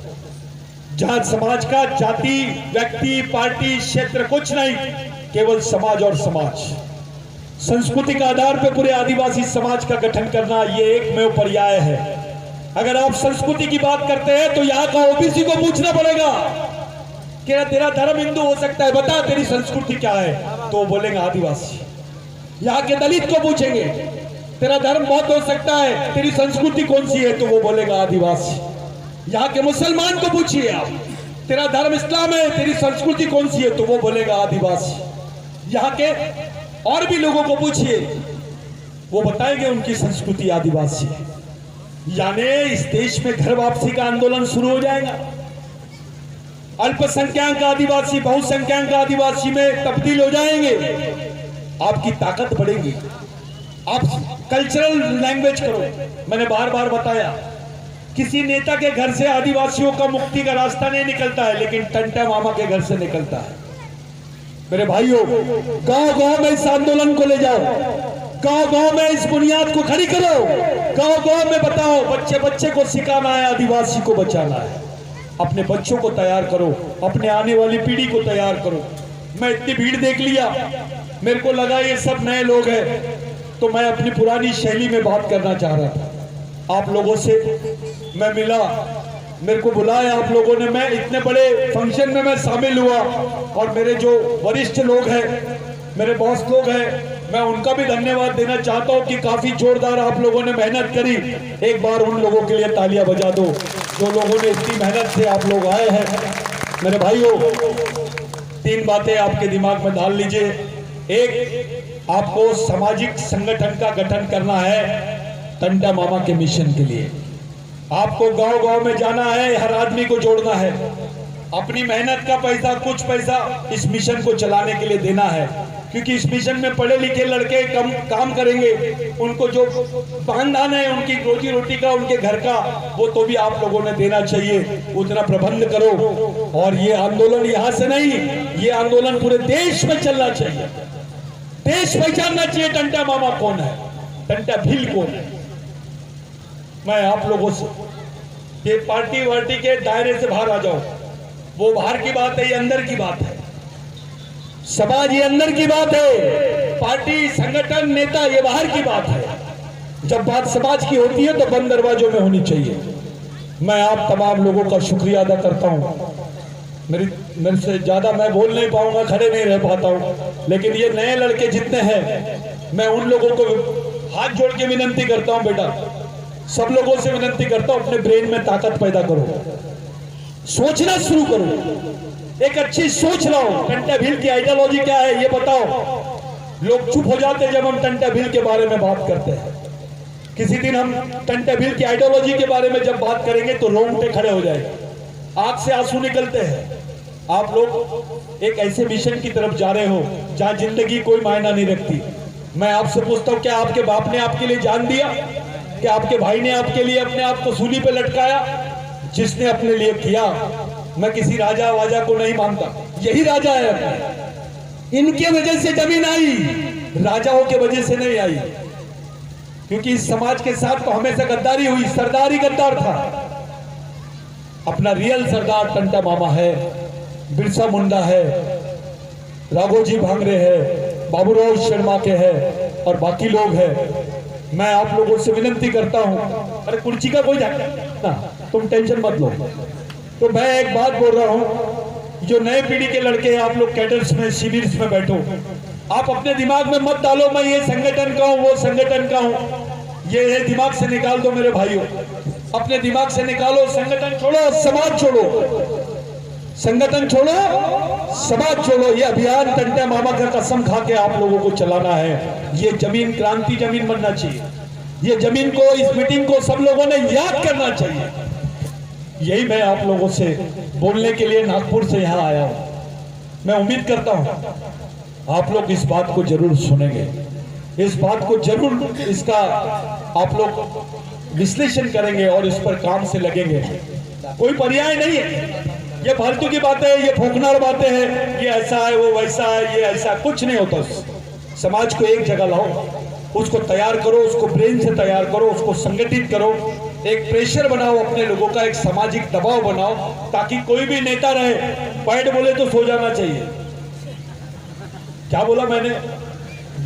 [SPEAKER 1] जहां समाज का जाति, व्यक्ति, पार्टी, क्षेत्र कुछ नहीं, केवल समाज और समाज। संस्कृति के आधार पर पूरे आदिवासी समाज का गठन करना ये एकमेव पर्याय है। अगर आप संस्कृति की बात करते हैं तो यहाँ का ओबीसी को पूछना पड़ेगा कि तेरा धर्म हिंदू हो सकता है, बता तेरी संस्कृति क्या है, तो वो बोलेंगे आदिवासी। यहाँ के दलित को पूछेंगे तेरा धर्म बौद्ध हो सकता है, तेरी संस्कृति कौन सी है, तो वो बोलेगा आदिवासी। यहाँ के मुसलमान को पूछिए आप, तेरा धर्म इस्लाम है, तेरी संस्कृति कौन सी है, तो वो बोलेगा आदिवासी। यहाँ के और भी लोगों को पूछिए, वो बताएंगे उनकी संस्कृति आदिवासी है। यानी इस देश में घर वापसी का आंदोलन शुरू हो जाएगा। अल्पसंख्यक आदिवासी बहुसंख्यक आदिवासी में तब्दील हो जाएंगे। आपकी ताकत बढ़ेगी। आप कल्चरल लैंग्वेज करो। मैंने बार बार बताया, किसी नेता के घर से आदिवासियों का मुक्ति का रास्ता नहीं निकलता है, लेकिन टंटा मामा के घर से निकलता है। मेरे भाइयों, गांव गांव में इस आंदोलन को ले जाओ, गांव गांव में इस बुनियाद को खड़ी करो, गांव गांव में बताओ, बच्चे बच्चे को सिखाना है, आदिवासी को बचाना है। अपने बच्चों को तैयार करो, अपने आने वाली पीढ़ी को तैयार करो। मैं इतनी भीड़ देख लिया, मेरे को लगा ये सब नए लोग हैं, तो मैं अपनी पुरानी शैली में बात करना चाह रहा था। आप लोगों से मैं मिला, मेरे को बुलाया आप लोगों ने, मैं इतने बड़े फंक्शन में मैं शामिल हुआ, और मेरे जो वरिष्ठ लोग हैं, मेरे बॉस लोग हैं, मैं उनका भी धन्यवाद देना चाहता हूं कि काफी जोरदार आप लोगों ने मेहनत करी। एक बार उन लोगों के लिए तालियां बजा दो जो लोगों ने इतनी मेहनत से आप लोग आए हैं। मेरे भाइयों, 3 बातें आपके दिमाग में डाल लीजिए। एक, आपको सामाजिक संगठन का गठन करना है टंटा मामा के मिशन के लिए। आपको गांव गांव में जाना है, हर आदमी को जोड़ना है, अपनी मेहनत का पैसा, कुछ पैसा इस मिशन को चलाने के लिए देना है, क्योंकि इस मिशन में पढ़े लिखे लड़के कम काम करेंगे, उनको जो खानदान है उनकी रोजी रोटी का, उनके घर का, वो तो भी आप लोगों ने देना चाहिए। उतना प्रबंध करो। और ये आंदोलन यहाँ से नहीं, ये आंदोलन पूरे देश में चलना चाहिए। देश पहचानना चाहिए टंटा मामा कौन है, टंटा भील कौन है। मैं आप लोगों से, ये पार्टी वार्टी के दायरे से बाहर आ जाओ। वो बाहर की बात है, ये अंदर की बात है। समाज ये अंदर की बात है, पार्टी, संगठन, नेता ये बाहर की बात है। जब बात समाज की होती है तो बंद दरवाजों में होनी चाहिए। मैं आप तमाम लोगों का शुक्रिया अदा करता हूं। मेरे से ज्यादा मैं बोल नहीं पाऊंगा, खड़े नहीं रह पाता हूं, लेकिन ये नए लड़के जितने हैं, मैं उन लोगों को हाथ जोड़ के विनती करता हूं, बेटा सब लोगों से विनती करता हूं, अपने ब्रेन में ताकत पैदा करो, सोचना शुरू करो, एक अच्छी सोच लाओ। टंटा भील की आइडियोलॉजी क्या है ये बताओ। लोग चुप हो जाते हैं जब हम टंटा भील के बारे में बात करते हैं। किसी दिन हम टंटा भील की आइडियोलॉजी के बारे में जब बात करेंगे तो रोंगटे खड़े हो जाएंगे, आंख से आंसू निकलते हैं। आप लोग एक ऐसे मिशन की तरफ जा रहे हो जहां जिंदगी कोई मायना नहीं रखती। मैं आपसे पूछता हूं, क्या आपके बाप ने आपके लिए जान दिया? क्या आपके भाई ने आपके लिए अपने आप को सूली पे लटकाया? जिसने अपने लिए किया, मैं किसी राजा वाजा को नहीं मानता, यही राजा है। इनके वजह से जमीन आई, राजाओं के वजह से नहीं आई, क्योंकि इस समाज के साथ तो हमेशा गद्दारी हुई। सरदार ही गद्दार था। अपना रियल सरदार टंटा मामा है, बिरसा मुंडा है, राघोजी भांगरे है, बाबूराव शर्मा के है और बाकी लोग हैं। मैं आप लोगों से विनती करता हूं, अरे कुर्सी का कोई ना, तुम टेंशन मत लो। तो मैं एक बात बोल रहा हूं, जो नए पीढ़ी के लड़के हैं, आप लोग कैडर्स में, शिविर्स में बैठो। आप अपने दिमाग में मत डालो मैं ये संगठन का हूं, वो संगठन का हूं, ये दिमाग से निकाल दो मेरे भाइयों। अपने दिमाग से निकालो। संगठन छोड़ो, समाज छोड़ो। संगठन छोड़ो, समाज छोड़ो। ये अभियान टंटा मामा का कसम खा के आप लोगों को चलाना है। ये जमीन क्रांति जमीन बनना चाहिए। ये जमीन को, इस मीटिंग को सब लोगों ने याद करना चाहिए। यही मैं आप लोगों से बोलने के लिए नागपुर से यहाँ आया हूँ। मैं उम्मीद करता हूँ आप लोग इस बात को जरूर सुनेंगे, इस बात को जरूर, इसका आप लोग विश्लेषण करेंगे और इस पर काम से लगेंगे। कोई पर्याय नहीं है, ये फालतू की बातें हैं, ये फूकनार बातें हैं, ये ऐसा है, वो वैसा है, ये ऐसा कुछ नहीं होता। समाज को एक जगह लाओ, उसको तैयार करो, उसको ब्रेन से तैयार करो, उसको संगठित करो, एक प्रेशर बनाओ अपने लोगों का, एक सामाजिक दबाव बनाओ, ताकि कोई भी नेता रहे, बैठ बोले तो सो जाना चाहिए। क्या बोला मैंने?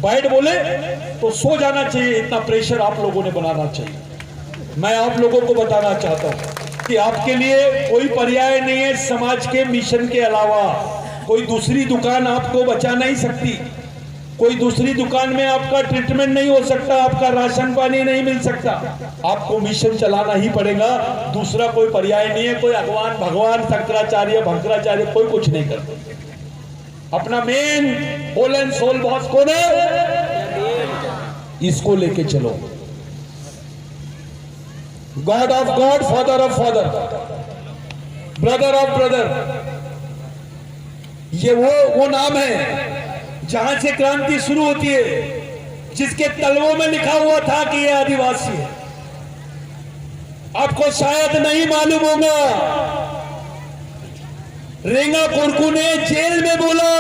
[SPEAKER 1] बैठ बोले तो सो जाना चाहिए। इतना प्रेशर आप लोगों ने बनाना चाहिए। मैं आप लोगों को बताना चाहता हूं कि आपके लिए कोई पर्याय नहीं है समाज के मिशन के अलावा। कोई दूसरी दुकान आपको बचा नहीं सकती, कोई दूसरी दुकान में आपका ट्रीटमेंट नहीं हो सकता, आपका राशन पानी नहीं मिल सकता। आपको मिशन चलाना ही पड़ेगा, दूसरा कोई पर्याय नहीं है। कोई भगवान भगवान शंकराचार्य भंकराचार्य कोई कुछ नहीं करता। अपना main whole and sole boss कौन है, इसको लेके चलो। God of God, father of father, brother of brother, ये वो नाम है जहां से क्रांति शुरू होती है, जिसके तलवों में लिखा हुआ था कि ये आदिवासी है। आपको शायद नहीं मालूम होगा, रेंगा कोरकू ने जेल में बोला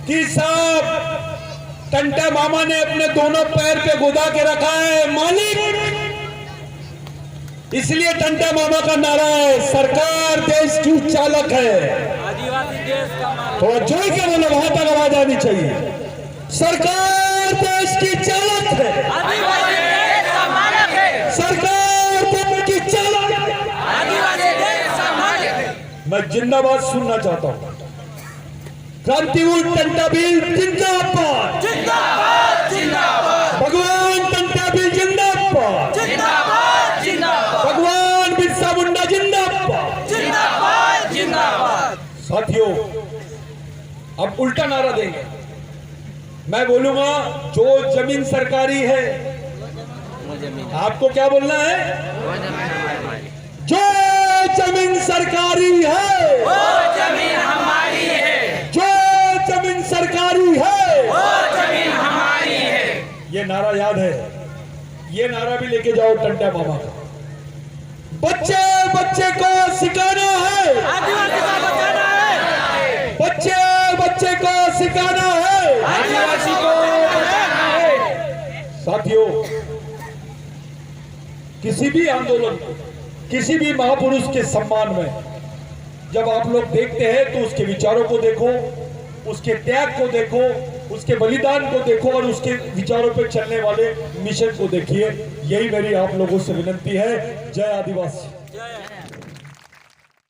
[SPEAKER 1] कि साहब टंटा मामा ने अपने दोनों पैर पे गुदा के रखा है मालिक। इसलिए टंटा मामा का नारा है, सरकार देश की चालक है। थोड़ा जोर के बोलो, वहां तक आवाज आनी चाहिए। सरकार देश की चालक है, सरकार देश की चालक है। मैं जिंदाबाद सुनना चाहता हूं। क्रांतिवीर टंटा भील जिंदाबाद, जिंदाबाद, जिंदाबाद। भगवान टंटा भील जिंदाबाद, जिंदाबाद, जिंदाबाद। भगवान बिरसा मुंडा जिंदाबाद, जिंदाबाद, जिंदाबाद। साथियों, अब उल्टा नारा देंगे। मैं बोलूंगा जो जमीन सरकारी है, आपको क्या बोलना है? जो जमीन सरकारी है वो जमीन हमारी है, जो जमीन सरकारी है वो जमीन हमारी है। ये नारा याद है, ये नारा भी लेके जाओ टंटा मामा का। बच्चे बच्चे को सिखाना है, आदिवासी को बचाना है। बच्चे बच्चे को सिखाना है, आदिवासी को बचाना है। साथियों, किसी भी आंदोलन, किसी भी महापुरुष के सम्मान में जब आप लोग देखते हैं तो उसके विचारों को देखो, उसके त्याग को देखो, उसके बलिदान को देखो और उसके विचारों पर चलने वाले मिशन को देखिए। यही मेरी आप लोगों से विनती है। जय आदिवासी।